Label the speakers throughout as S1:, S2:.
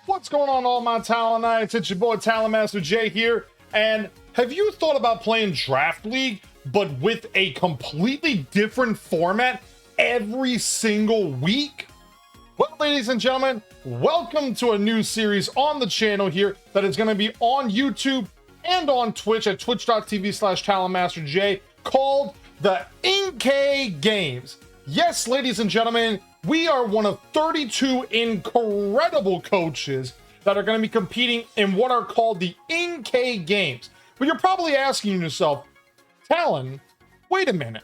S1: What's going on, all my Talonites? It's your boy TalonMasterJ here. And have you thought about playing Draft League, but with a completely different format every single week? Well, ladies and gentlemen, welcome to a new series on the channel here that is going to be on YouTube and on Twitch at twitch.tv/TalonMasterJ called the INKAY Games. Yes, ladies and gentlemen, we are one of 32 incredible coaches that are going to be competing in what are called the INKAY Games. But you're probably asking yourself, Talon, wait a minute,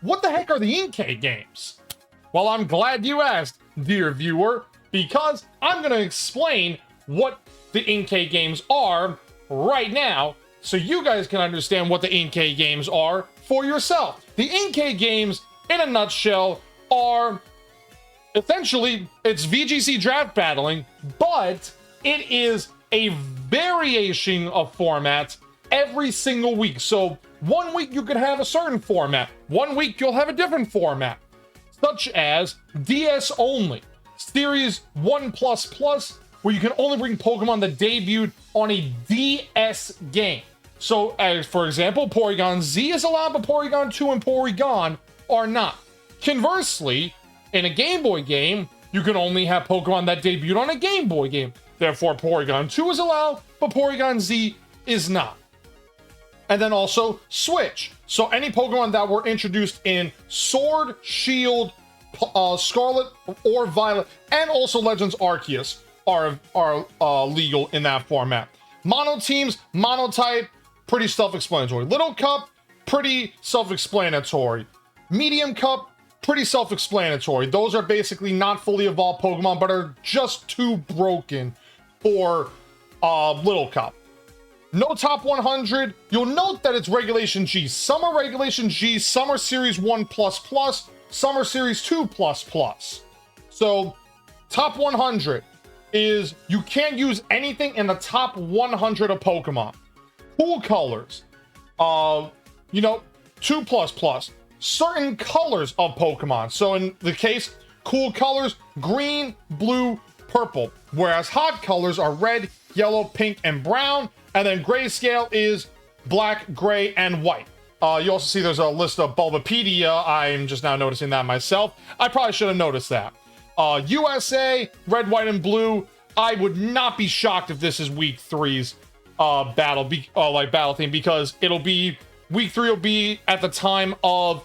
S1: what the heck are the INKAY Games? Well, I'm glad you asked, dear viewer, because I'm going to explain what the INKAY Games are right now, so you guys can understand what the INKAY Games are for yourself. The INKAY Games, in a nutshell, are essentially, it's VGC draft battling, but it is a variation of formats every single week. So one week you could have a certain format, one week you'll have a different format, such as DS only, Series 1++, where you can only bring Pokemon that debuted on a DS game. So, as for example, Porygon Z is allowed, but Porygon 2 and Porygon are not. Conversely, in a Game Boy game, you can only have Pokemon that debuted on a Game Boy game. Therefore, Porygon 2 is allowed, but Porygon Z is not. And then also Switch. So any Pokemon that were introduced in Sword, Shield, Scarlet, or Violet, and also Legends Arceus are legal in that format. Mono teams, monotype, pretty self-explanatory. Little Cup, pretty self-explanatory. Medium Cup, pretty self-explanatory. Those are basically not fully evolved Pokemon, but are just too broken for Little Cup. No top 100. You'll note that it's Regulation G. Some are Regulation G, some are Series 1++, some are Series 2++. So, top 100 is you can't use anything in the top 100 of Pokemon. Cool colors. 2++. Certain colors of Pokemon. So in the case, cool colors, green, blue, purple. Whereas hot colors are red, yellow, pink, and brown. And then grayscale is black, gray, and white. You also see there's a list of Bulbapedia. I'm just now noticing that myself. I probably should have noticed that. USA, red, white, and blue. I would not be shocked if this is week 3's battle theme, because it'll be week 3 will be at the time of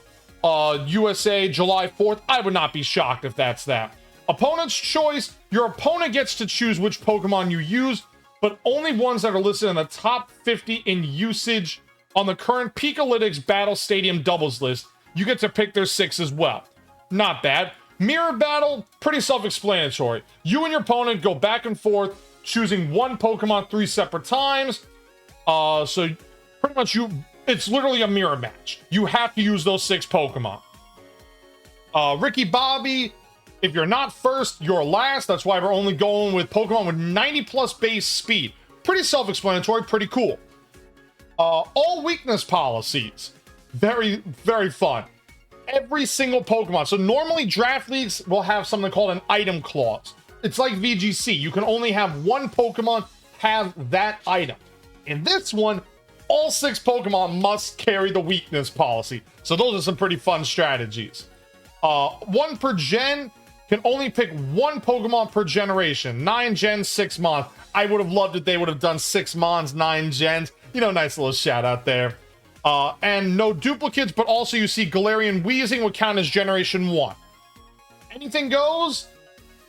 S1: USA July 4th. I would not be shocked if that's that. Opponent's choice. Your opponent gets to choose which Pokemon you use, but only ones that are listed in the top 50 in usage on the current Pikalytics Battle Stadium doubles list. You get to pick their 6 as well. Not bad. Mirror Battle, pretty self-explanatory. You and your opponent go back and forth, choosing one Pokemon 3 separate times. So pretty much it's literally a mirror match. You have to use those 6 Pokemon. Ricky Bobby, if you're not first, you're last. That's why we're only going with Pokemon with 90+ base speed. Pretty self-explanatory, pretty cool. All weakness policies. Very, very fun. Every single Pokemon. So normally draft leagues will have something called an item clause. It's like VGC. You can only have one Pokemon have that item. In this one, all 6 Pokemon must carry the weakness policy. So those are some pretty fun strategies. 1 per gen, can only pick 1 Pokemon per generation. 9 gens, 6 mons. I would have loved it. They would have done 6 mons, 9 gens. Nice little shout out there. And no duplicates, but also you see Galarian Weezing would count as generation 1. Anything goes.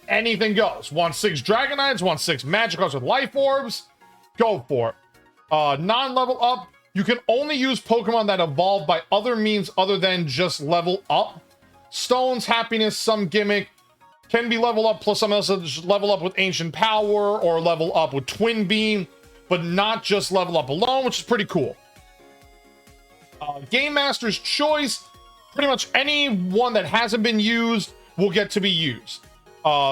S1: Anything goes. Want 6 Dragonites, want 6 Magikarps with Life Orbs. Go for it. Non-level up, you can only use Pokemon that evolve by other means other than just level up. Stones, Happiness, some gimmick can be level up, plus some else level up with Ancient Power or level up with Twin Beam, but not just level up alone, which is pretty cool. Game Master's Choice, pretty much any one that hasn't been used will get to be used.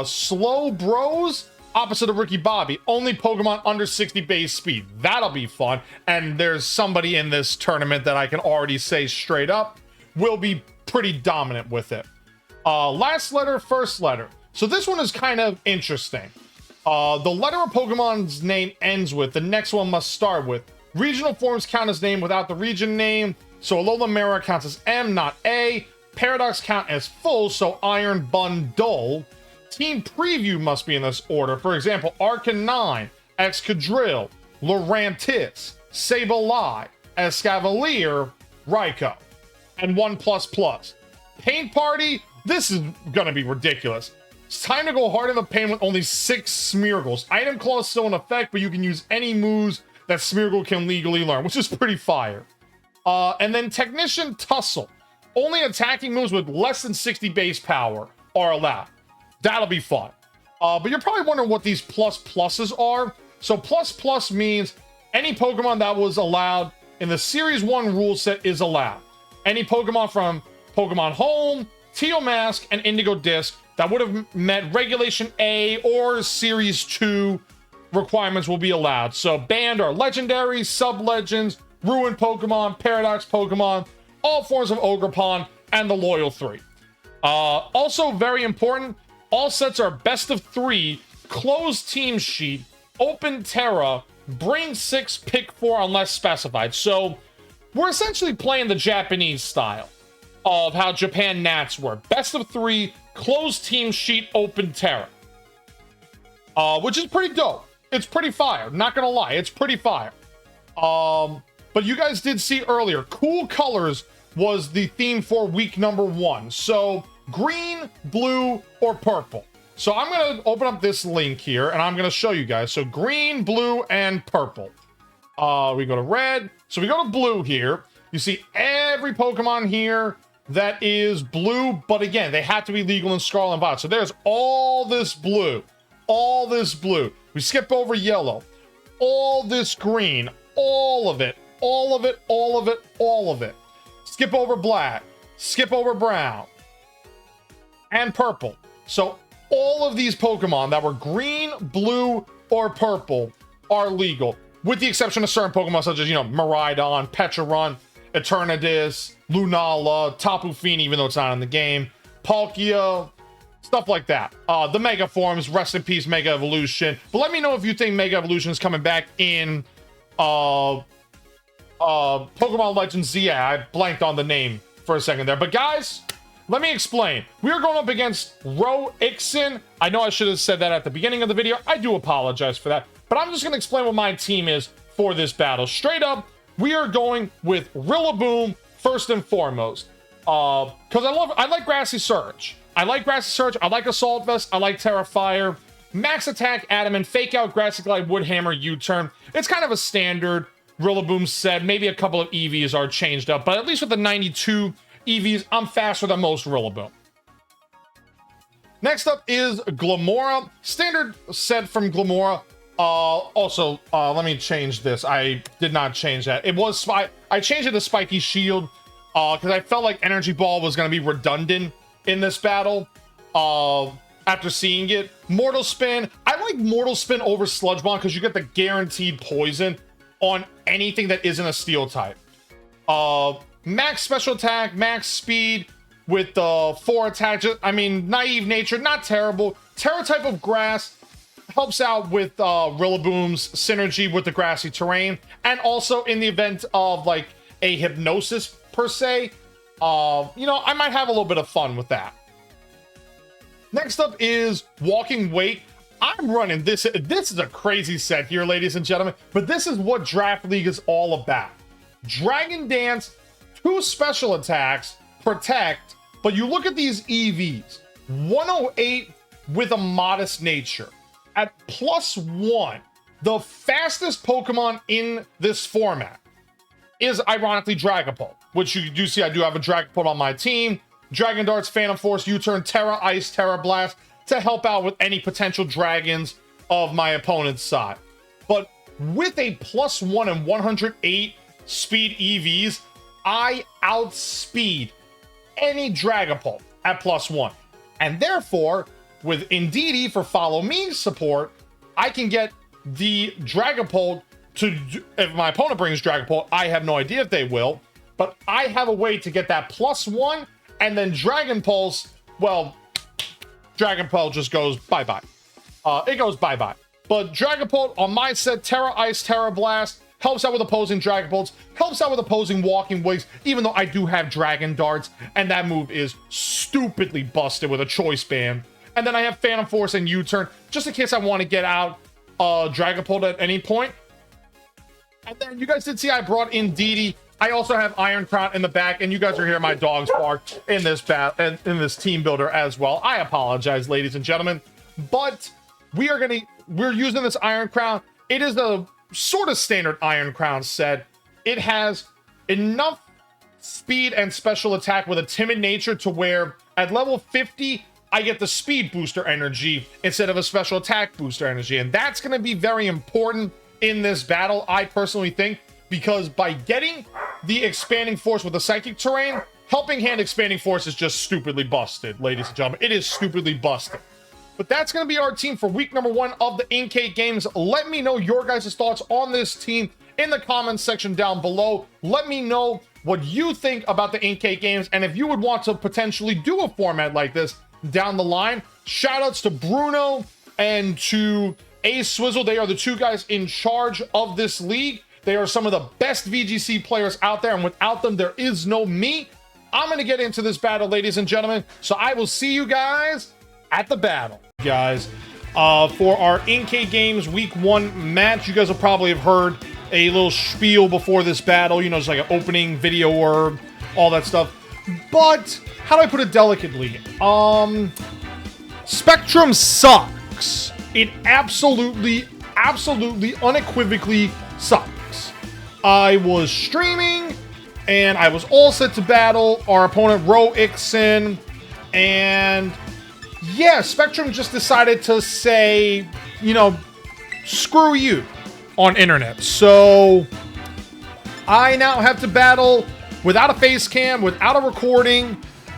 S1: Slow Bros, opposite of Ricky Bobby, only Pokemon under 60 base speed. That'll be fun. And there's somebody in this tournament that I can already say straight up will be pretty dominant with it. Last letter, first letter. So this one is kind of interesting. The letter a Pokemon's name ends with, the next one must start with. Regional forms count as name without the region name, so Alola Mera counts as M, not A. Paradox count as full, so Iron Bundle. Team preview must be in this order. For example, Arcanine, Excadrill, Lurantis, Sableye, Escavalier, Raikou, and 1++. Paint Party, this is gonna be ridiculous. It's time to go hard in the paint with only 6 Smeargles. Item Clause still in effect, but you can use any moves that Smeargle can legally learn, which is pretty fire. And then Technician Tussle. Only attacking moves with less than 60 base power are allowed. That'll be fun. But you're probably wondering what these pluses are. So plus means any Pokemon that was allowed in the Series 1 rule set is allowed. Any Pokemon from Pokemon Home, Teal Mask, and Indigo Disc that would have met Regulation A or Series 2 requirements will be allowed. So banned are Legendaries, Sub-Legends, Ruined Pokemon, Paradox Pokemon, all forms of Ogerpon, and the Loyal 3. Also very important, all sets are best of 3, closed team sheet, open Terra, bring 6, pick 4 unless specified. So we're essentially playing the Japanese style of how Japan Nats were. Best of 3, closed team sheet, open Terra. Which is pretty dope. It's pretty fire. Not gonna lie, it's pretty fire. But you guys did see earlier, cool colors was the theme for week number 1. So green, blue, or purple. So I'm going to open up this link here and I'm going to show you guys. So green, blue, and purple. We go to red. So we go to blue here. You see every Pokemon here that is blue, but again, they have to be legal in Scarlet and Violet. So there's all this blue, all this blue. We skip over yellow, all this green, all of it, all of it, all of it, all of it. Skip over black, skip over brown, and purple. So all of these Pokemon that were green, blue, or purple are legal, with the exception of certain Pokemon such as, Miraidon, Pecharunt, Eternatus, Lunala, Tapu Fini, even though it's not in the game, Palkia, stuff like that. The Mega Forms, rest in peace, Mega Evolution. But let me know if you think Mega Evolution is coming back in Pokemon Legends Z. Yeah, I blanked on the name for a second there. But guys, let me explain. We are going up against Ixin. I know I should have said that at the beginning of the video. I do apologize for that. But I'm just going to explain what my team is for this battle. Straight up, we are going with Rillaboom first and foremost. Because I like Grassy Surge. I like Grassy Surge. I like Assault Vest. I like Terrafire. Max Attack, Adamant, Fake Out, Grassy Glide, Woodhammer, U-Turn. It's kind of a standard Rillaboom set. Maybe a couple of EVs are changed up, but at least with the 92 EVs, I'm faster than most Rillaboom. Next up is Glamora. Standard set from Glamora. Let me change this. I did not change that. I changed it to Spiky Shield because I felt like Energy Ball was going to be redundant in this battle. After seeing it, Mortal Spin. I like Mortal Spin over Sludge Bomb because you get the guaranteed poison on anything that isn't a Steel type. Max Special Attack, Max Speed with the 4 attack. Naive Nature, not terrible. Terra type of Grass helps out with Rillaboom's synergy with the grassy terrain, and also in the event of like a Hypnosis per se, I might have a little bit of fun with that. Next up is Walking Weight. I'm running this. This is a crazy set here, ladies and gentlemen, but this is what Draft League is all about. Dragon Dance, 2 special attacks, Protect, but you look at these EVs, 108 with a Modest Nature. At +1, the fastest Pokemon in this format is ironically Dragapult, which you do see I do have a Dragapult on my team. Dragon Darts, Phantom Force, U-Turn, Terra Ice, Terra Blast to help out with any potential dragons of my opponent's side. But with a +1 and 108 speed EVs, I outspeed any Dragapult at +1. And therefore, with Indeedee for Follow Me support, I can get the Dragapult to, if my opponent brings Dragapult, I have no idea if they will, but I have a way to get that +1, and then Dragon Pulse, well, Dragon Pulse just goes bye-bye. it goes bye-bye. But Dragapult on my set, Terra Ice, Terra Blast, helps out with opposing Dragapults, helps out with opposing Walking Wigs, even though I do have Dragon Darts, and that move is stupidly busted with a Choice Band. And then I have Phantom Force and U-Turn, just in case I want to get out Dragapult at any point. And then you guys did see I brought in Didi. I also have Iron Crown in the back, and you guys are hearing my dogs bark in this in this team builder as well. I apologize, ladies and gentlemen, but we're using this Iron Crown. It is a sort of standard Iron Crown set. It has enough speed and special attack with a timid nature to where at level 50, I get the speed booster energy instead of a special attack booster energy. And that's going to be very important in this battle, I personally think, because by getting the expanding force with the psychic terrain, helping hand expanding force is just stupidly busted, ladies and gentlemen. It is stupidly busted. But that's going to be our team for week number 1 of the INKAY Games. Let me know your guys' thoughts on this team in the comments section down below. Let me know what you think about the INKAY Games, and if you would want to potentially do a format like this down the line. Shoutouts to Bruno and to Ace Swizzle. They are the 2 guys in charge of this league. They are some of the best VGC players out there, and without them, there is no me. I'm going to get into this battle, ladies and gentlemen, so I will see you guys at the battle. Guys, for our INKAY Games week 1 match, you guys will probably have heard a little spiel before this battle, you know, it's like an opening video or all that stuff. But how do I put it delicately? Spectrum sucks. It absolutely unequivocally sucks. I was streaming and I was all set to battle our opponent Ro Ixon, and yeah, Spectrum just decided to say, you know, screw you on internet. So I now have to battle without a face cam, without a recording,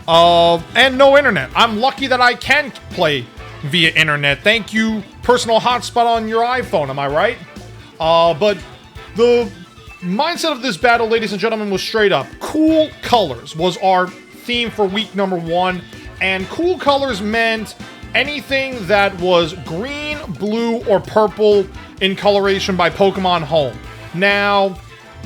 S1: and no internet. I'm lucky that I can play via internet. Thank you, personal hotspot on your iPhone, am I right? But the mindset of this battle, ladies and gentlemen, was straight up. Cool colors was our theme for week number 1. And cool colors meant anything that was green, blue, or purple in coloration by Pokemon Home. Now,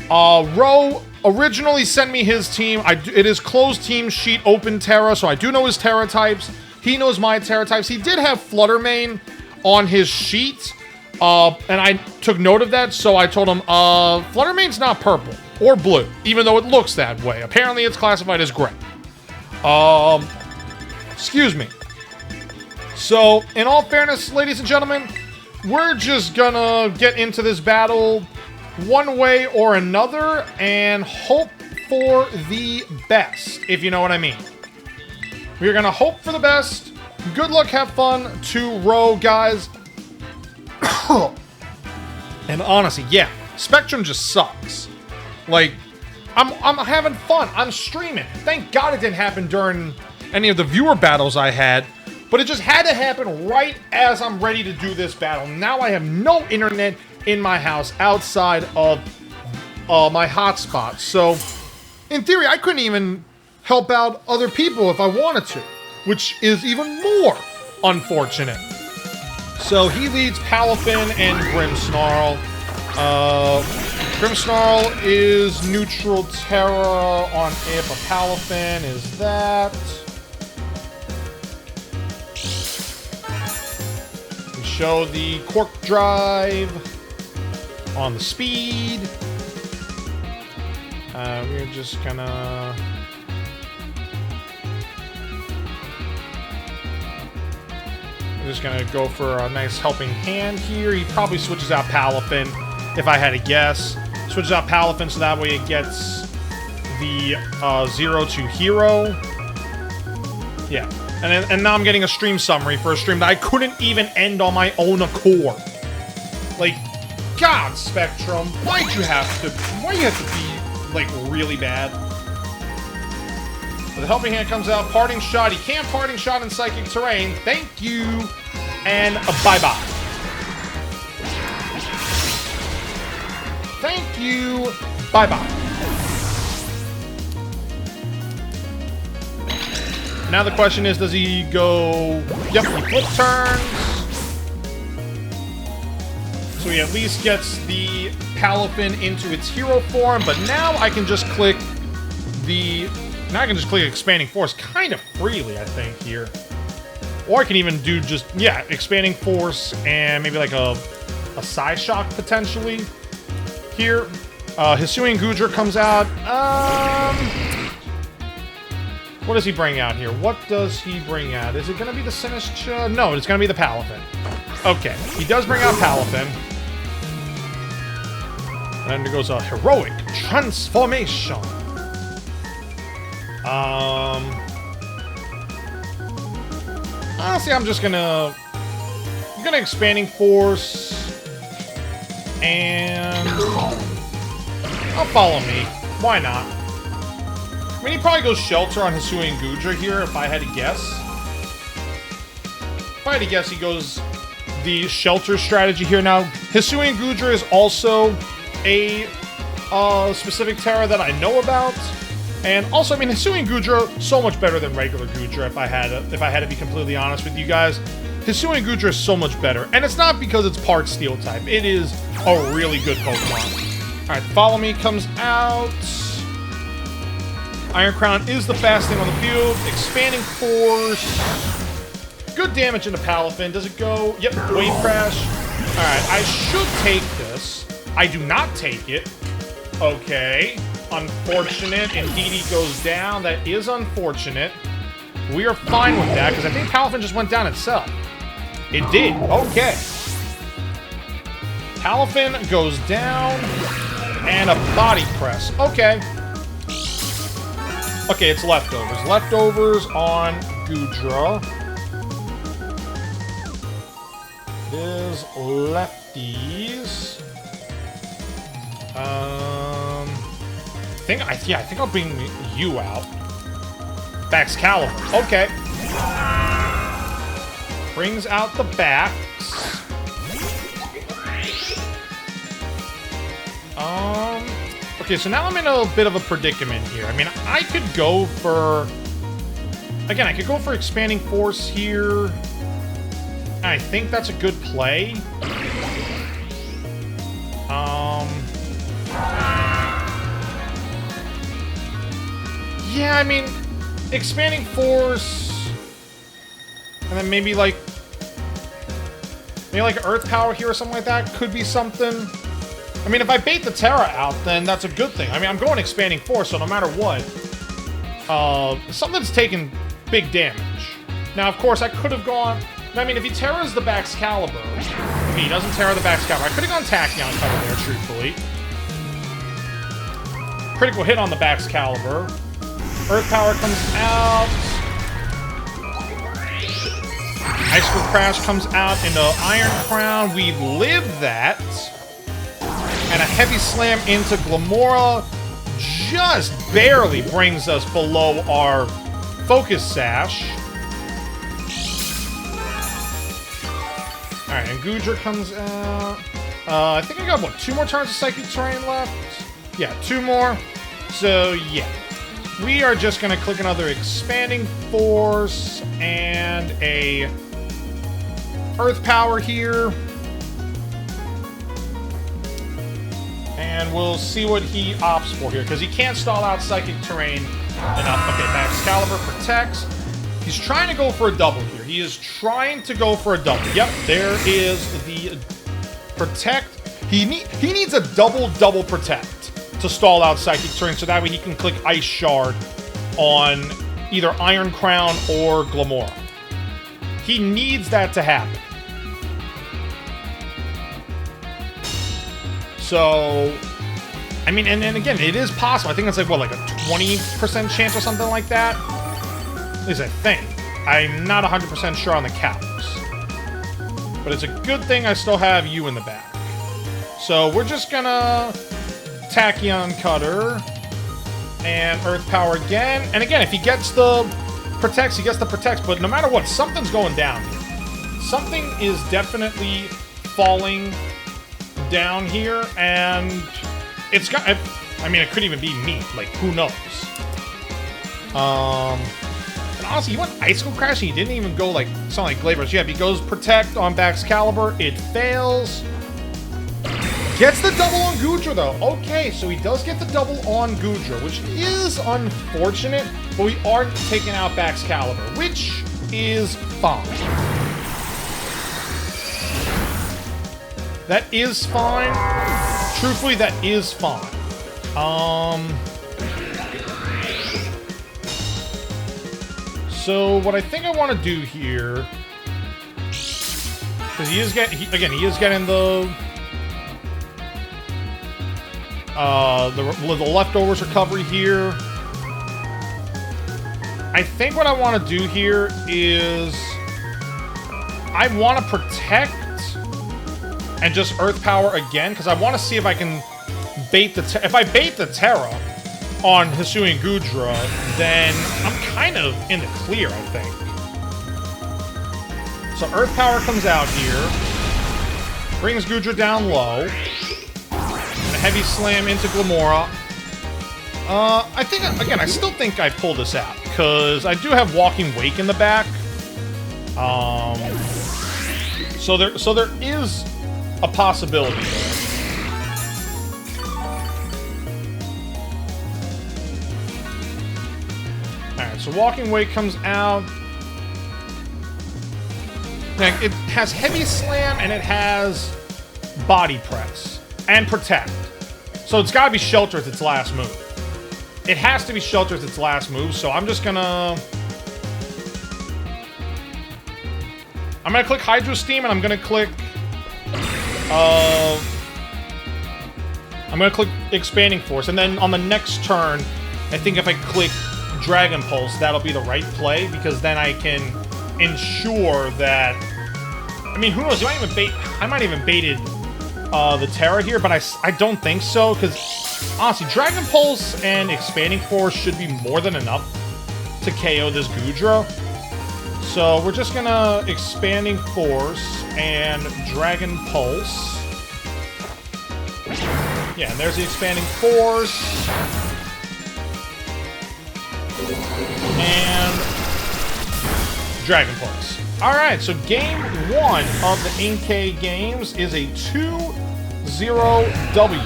S1: Ro originally sent me his team. It is closed team sheet, open Terra, so I do know his Terra types. He knows my Terra types. He did have Fluttermane on his sheet, and I took note of that, so I told him, Fluttermane's not purple or blue, even though it looks that way. Apparently, it's classified as gray. Excuse me. So, in all fairness, ladies and gentlemen, we're just gonna get into this battle one way or another and hope for the best, if you know what I mean. We're gonna hope for the best. Good luck, have fun to Ro, guys. And honestly, yeah, Spectrum just sucks. Like, I'm having fun. I'm streaming. Thank God it didn't happen during any of the viewer battles I had, but it just had to happen right as I'm ready to do this battle. Now I have no internet in my house outside of my hotspot. So, in theory, I couldn't even help out other people if I wanted to, which is even more unfortunate. So he leads Palafin and Grimmsnarl. Grimmsnarl is neutral Terra on if a Palafin is that. We show the Quark Drive on the speed. We're just gonna... Just gonna go for a nice helping hand here. He probably switches out Palafin, if I had to guess. Switches out Palafin so that way it gets the 0 to hero. Yeah, and now I'm getting a stream summary for a stream that I couldn't even end on my own accord. Like, God, Spectrum, why do you have to be like really bad? So the helping hand comes out, parting shot. He can't parting shot in psychic terrain. Thank you, and bye-bye. Thank you, bye-bye. Now the question is, does he go... Yep, he flip turns. So he at least gets the Palafin into its hero form, but now I can just click Expanding Force kind of freely, I think, here. Or I can even do just, yeah, Expanding Force and maybe like a Side Shock, potentially, here. Hisuian Goodra comes out. What does he bring out here? What does he bring out? Is it going to be the Sinistcha? No, it's going to be the Palafin. Okay, he does bring out Palafin. And there goes a Heroic Transformation. Honestly, I'm gonna Expanding Force, and I'll follow me. Why not? I mean, he probably goes Shelter on Hisuian Goodra here, if I had to guess. If I had to guess, he goes the Shelter strategy here. Now, Hisuian Goodra is also a specific Terra that I know about. And also, I mean, Hisuian Goodra, so much better than regular Goodra, if I had to be completely honest with you guys. Hisuian Goodra is so much better. And it's not because it's part Steel type. It is a really good Pokemon. Alright, Follow Me comes out. Iron Crown is the fastest thing on the field. Expanding Force. Good damage into Palafin. Does it go? Yep, Wave Crash. Alright, I should take this. I do not take it. Okay. Unfortunate. Indeed, he goes down. That is unfortunate. We are fine with that, because I think Palafin just went down itself. It did. Okay. Palafin goes down. And a Body Press. Okay. Okay, it's Leftovers. Leftovers on Goodra. There's Lefties. I think I'll bring you out. Baxcalibur. Okay. Brings out the Bax. Okay, so now I'm in a bit of a predicament here. I mean, I could go for... Again, I could go for Expanding Force here. I think that's a good play. Yeah, I mean, Expanding Force, and then maybe like Earth Power here or something like that could be something. I mean, if I bait the Terra out, then that's a good thing. I mean, I'm going Expanding Force, so no matter what, something's taking big damage. Now, of course, I could have gone... I mean, if he Terras the Baxcalibur, if he doesn't Terra the Baxcalibur, I could have gone Tachyon cover there, truthfully. Critical hit on the Baxcalibur. Earth Power comes out. Icicle Crash comes out into Iron Crown. We live that. And a Heavy Slam into Glamora just barely brings us below our Focus Sash. Alright, and Goodra comes out. I think I got, what, 2 more turns of Psychic Terrain left? Yeah, 2 more. So, yeah. We are just going to click another Expanding Force and a Earth Power here. And we'll see what he opts for here, because he can't stall out Psychic Terrain enough. Okay, Baxcalibur protects. He's trying to go for a double here. He is trying to go for a double. Yep, there is the Protect. He needs a double Protect to stall out Psychic Terrain, so that way he can click Ice Shard on either Iron Crown or Glamora. He needs that to happen. So, I mean, and again, it is possible. I think it's like, what, like a 20% chance or something like that? At least I think. I'm not 100% sure on the counts. But it's a good thing I still have you in the back. So we're just gonna Tachyon Cutter and Earth Power again. And again, if he gets the Protects, he gets the Protects. But no matter what, something's going down here. Something is definitely falling down here, and it's got... I mean, it could even be me. Like, who knows? And honestly, he went Icicle Crash, and he didn't even go, like, something like Glaber's. Yeah, if he goes Protect on Baxcalibur, it fails. Gets the double on Goodra, though. Okay, so he does get the double on Goodra, which is unfortunate, but we aren't taking out Baxcalibur, which is fine. That is fine. Truthfully, that is fine. So what I think I want to do here, because he is getting the leftovers recovery here. I think what I want to do here is I want to protect and just Earth Power again, because I want to see if I can bait the if I bait the Terra on Hisui and Goodra, then I'm kind of in the clear, I think. So Earth Power comes out here, brings Goodra down low, and a Heavy Slam into Glamora. I think, again, I still think I pull this out, because I do have Walking Wake in the back. So there is a possibility there. Alright, so Walking Wake comes out. Now, it has Heavy Slam and it has Body Press and Protect. So it's gotta be Shelter with its last move. It has to be Shelter with its last move, so I'm just gonna... I'm gonna click Hydro Steam and I'm gonna click... I'm gonna click Expanding Force, and then on the next turn, I think if I click Dragon Pulse, that'll be the right play, because then I can ensure that... I mean, who knows? I might even baited the Terra here, but I don't think so, because honestly, Dragon Pulse and Expanding Force should be more than enough to KO this Goodra. So we're just gonna Expanding Force and Dragon Pulse. Yeah, and there's the Expanding Force. And Dragon Pulse. Alright, so game 1 of the INKAY Games is a 2-0 W.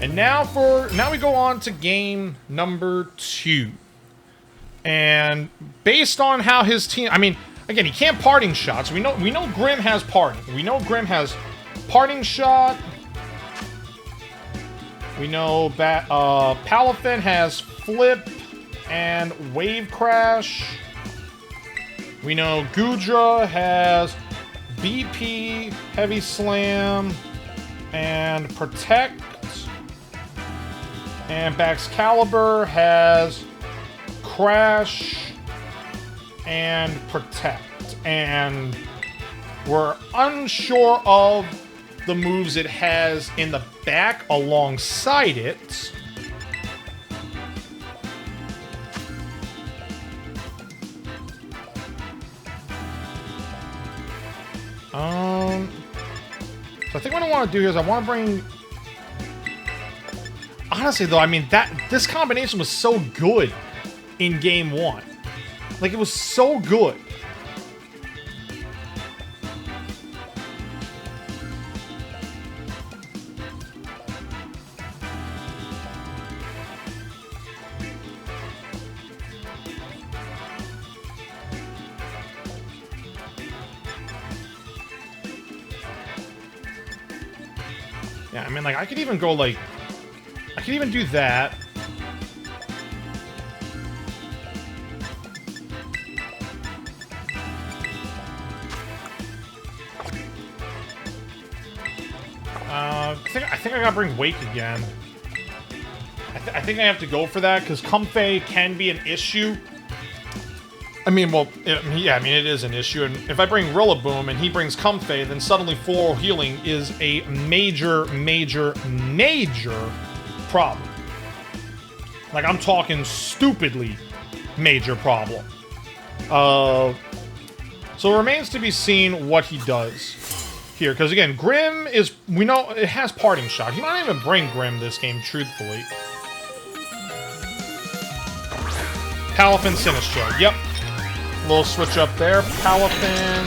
S1: And now we go on to game number 2. And based on how his team, I mean, again, he can't Parting Shot, so we know Grim has Parting. We know Grim has Parting Shot. We know Palafin has Flip and Wave Crash. We know Goodra has BP, Heavy Slam, and Protect. And Baxcalibur has Crash and Protect. And we're unsure of the moves it has in the back alongside it. So I think what I want to do here is I want to bring... Honestly, though, I mean, this combination was so good in game 1. Like, it was so good. Yeah, I mean, like, I could even go, like... I could even do that. I think I gotta bring Wake again. I think I have to go for that, because Comfey can be an issue. I mean, well, yeah, I mean, it is an issue, and if I bring Rillaboom and he brings Comfey, then suddenly full healing is a major, major, major problem. Like, I'm talking stupidly major problem. So it remains to be seen what he does here, because again, Grim is, we know it has Parting Shot. He might even bring Grim this game, truthfully. Palafin, Sinistcha, yep. Little switch up there. Palafin.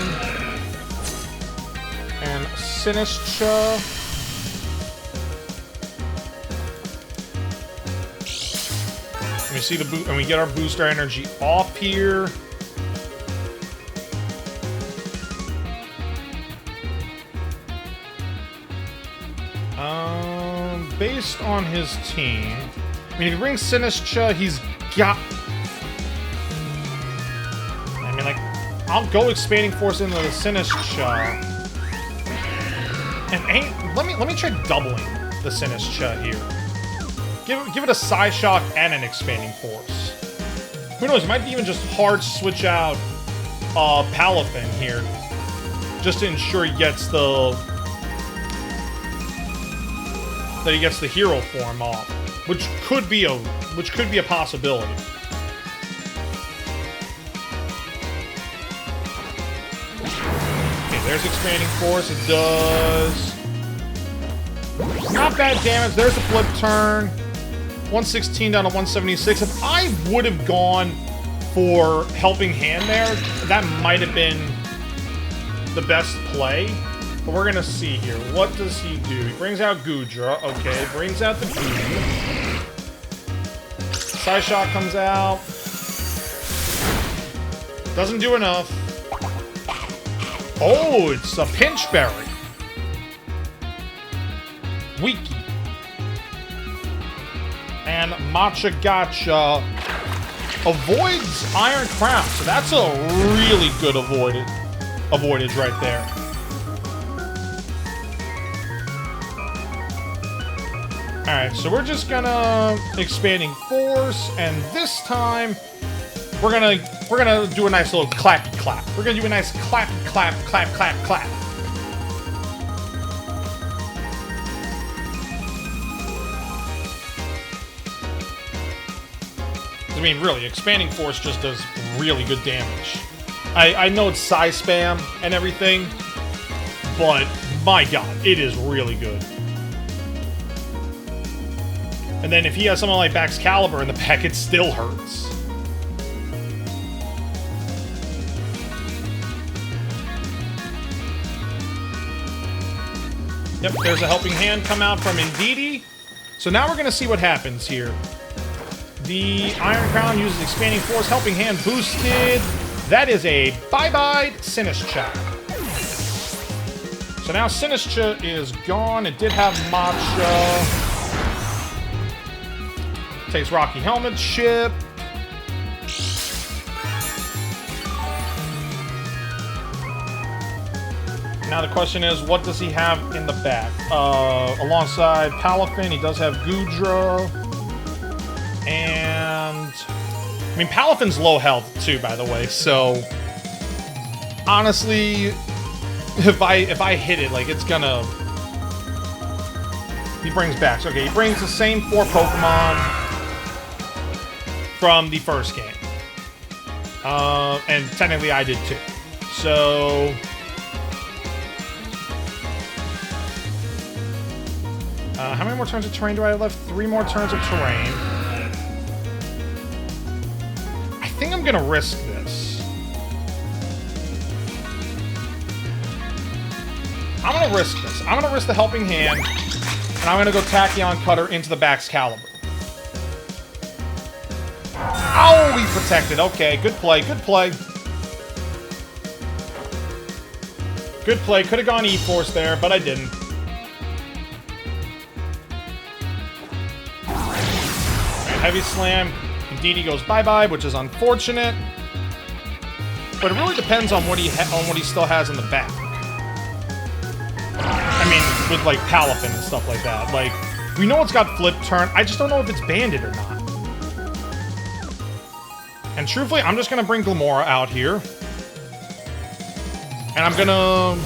S1: And Sinistcha. And we see the boot, and we get our booster energy off here. Based on his team, I mean, if he brings Sinistcha, he's got. I mean, like, I'll go Expanding Force into the Sinistcha. And let me try doubling the Sinistcha here. Give it a Psyshock and an Expanding Force. Who knows? It might be even just hard switch out Palafin here, just to ensure he gets the hero form off, which could be a possibility. Okay, there's Expanding Force. It does not bad damage. There's the flip turn. 116 down to 176. If I would have gone for Helping Hand there, that might have been the best play. But we're gonna see here. What does he do? He brings out Goodra. Okay, brings out the Goodra. Psyshock comes out. Doesn't do enough. Oh, it's a Pinchberry. Wiki. And Matcha Gotcha avoids Iron Crown. So that's a really good avoidage right there. Alright, so we're just gonna Expanding Force, and this time we're gonna do a nice little clappy clap. We're gonna do a nice clappy clap, clap, clap, clap. I mean, really, Expanding Force just does really good damage. I know it's Psy spam and everything, but my god, it is really good. And then if he has someone like Baxcalibur in the pack, it still hurts. Yep, there's a Helping Hand come out from Indeedee. So now we're going to see what happens here. The Iron Crown uses Expanding Force, Helping Hand boosted. That is a bye-bye Sinistcha. So now Sinistcha is gone. It did have Matcha. Takes Rocky Helmet Chip. Now the question is, what does he have in the back? Alongside Palafin, he does have Goodra. And I mean, Palafin's low health too, by the way, so honestly, if I hit it, like, it's gonna... He brings back. Okay, he brings the same 4 Pokemon from the first game. And technically I did too. So... how many more turns of terrain do I have left? 3 more turns of terrain. I think I'm gonna risk this. I'm gonna risk this. I'm gonna risk the Helping Hand, and I'm gonna go Tachyon Cutter into the Baxcalibur. Oh, he protected. Okay, good play, good play. Good play. Could have gone E-Force there, but I didn't. Heavy Slam. Indeedee goes bye-bye, which is unfortunate. But it really depends on what he still has in the back. I mean, with like Palafin and stuff like that. Like, we know it's got Flip Turn. I just don't know if it's banded or not. And truthfully, I'm just gonna bring Glamora out here. And I'm gonna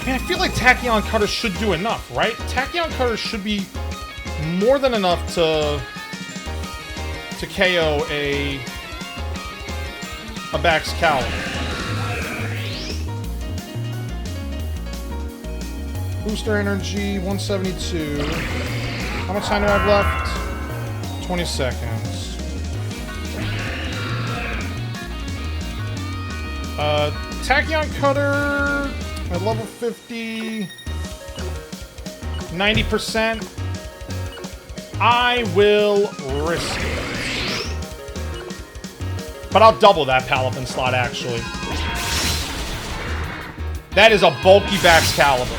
S1: I mean, I feel like Tachyon Cutter should do enough, right? Tachyon Cutter should be more than enough to KO a Baxcalibur. Booster energy, 172. How much time do I have left? 20 seconds. Tachyon Cutter at level 50. 90%. I will risk it. But I'll double that Palafin slot, actually. That is a bulky Baxcalibur.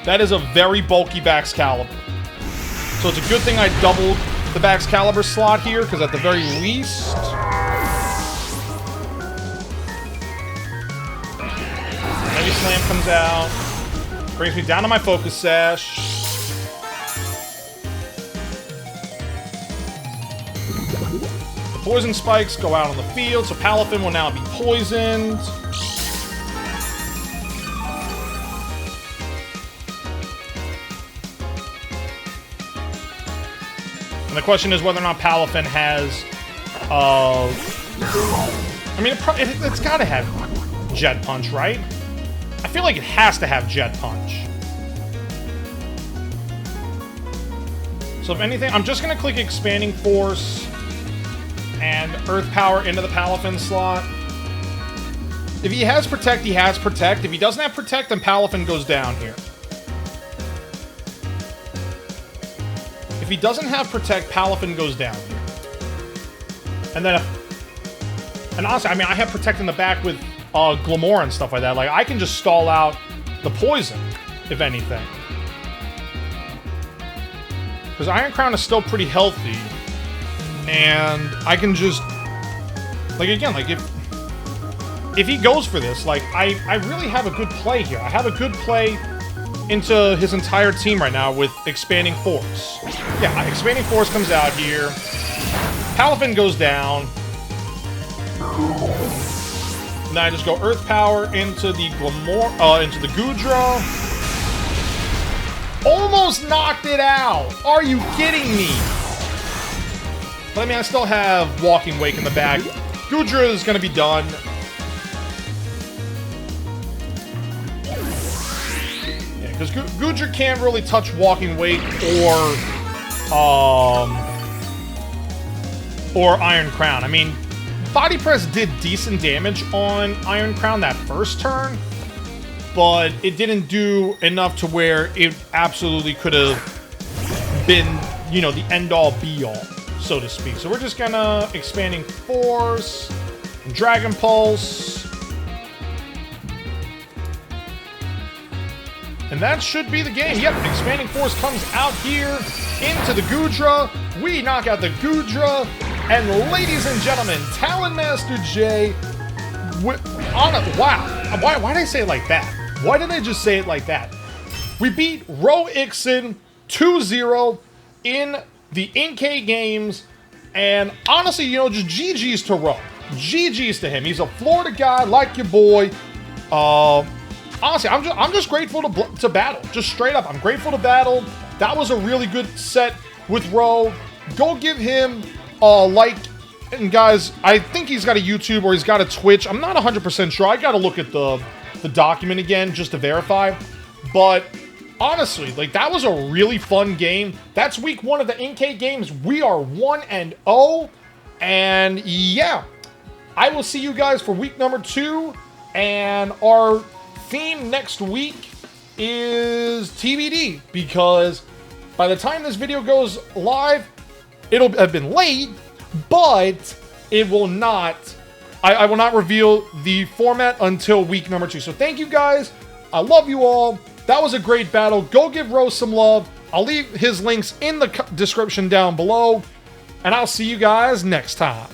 S1: That is a very bulky Baxcalibur. So it's a good thing I doubled the Baxcalibur slot here, because at the very least... Heavy Slam comes out. Brings me down to my Focus Sash. The Poison Spikes go out on the field, so Palafin will now be poisoned. And the question is whether or not Palafin has, I mean, it's gotta have Jet Punch, right? I feel like it has to have Jet Punch. So if anything, I'm just gonna click Expanding Force and Earth Power into the Palafin slot. If he has Protect, he has Protect. If he doesn't have Protect, then Palafin goes down here. If he doesn't have Protect, Palafin goes down here. And then, and honestly, I mean, I have Protect in the back with Glamora and stuff like that. Like, I can just stall out the poison, if anything. Because Iron Crown is still pretty healthy. And I can just... Like, again, like, if he goes for this, like, I really have a good play here. I have a good play into his entire team right now with Expanding Force. Yeah, Expanding Force comes out here. Palafin goes down. And then I just go Earth Power into the into the Goodra. Almost knocked it out! Are you kidding me? But I mean, I still have Walking Wake in the back. Goodra is gonna be done. Yeah, because Goodra can't really touch Walking Wake or Iron Crown. I mean, Body Press did decent damage on Iron Crown that first turn, but it didn't do enough to where it absolutely could have been, you know, the end-all, be-all, so to speak. So we're just gonna Expanding Force, Dragon Pulse, and that should be the game. Yep, Expanding Force comes out here into the Goodra. We knock out the Goodra. And ladies and gentlemen, TalonMasterJ, wow, why did I say it like that? Why did I just say it like that? We beat Ro Ixon 2-0 in the INKAY Games, and honestly, you know, just GG's to Ro. GG's to him. He's a Florida guy like your boy. Honestly, I'm just grateful to battle. Just straight up, I'm grateful to battle. That was a really good set with Ro. Go give him like, and guys, I think he's got a YouTube or he's got a Twitch. I'm not 100% sure. I gotta look at the document again just to verify. But honestly, like, that was a really fun game. That's week 1 of the INKAY Games. We are 1-0. And yeah, I will see you guys for week number 2. And our theme next week is TBD, because by the time this video goes live, it'll have been late, but it will not... I will not reveal the format until week number 2. So thank you guys. I love you all. That was a great battle. Go give Rose some love. I'll leave his links in the description down below. And I'll see you guys next time.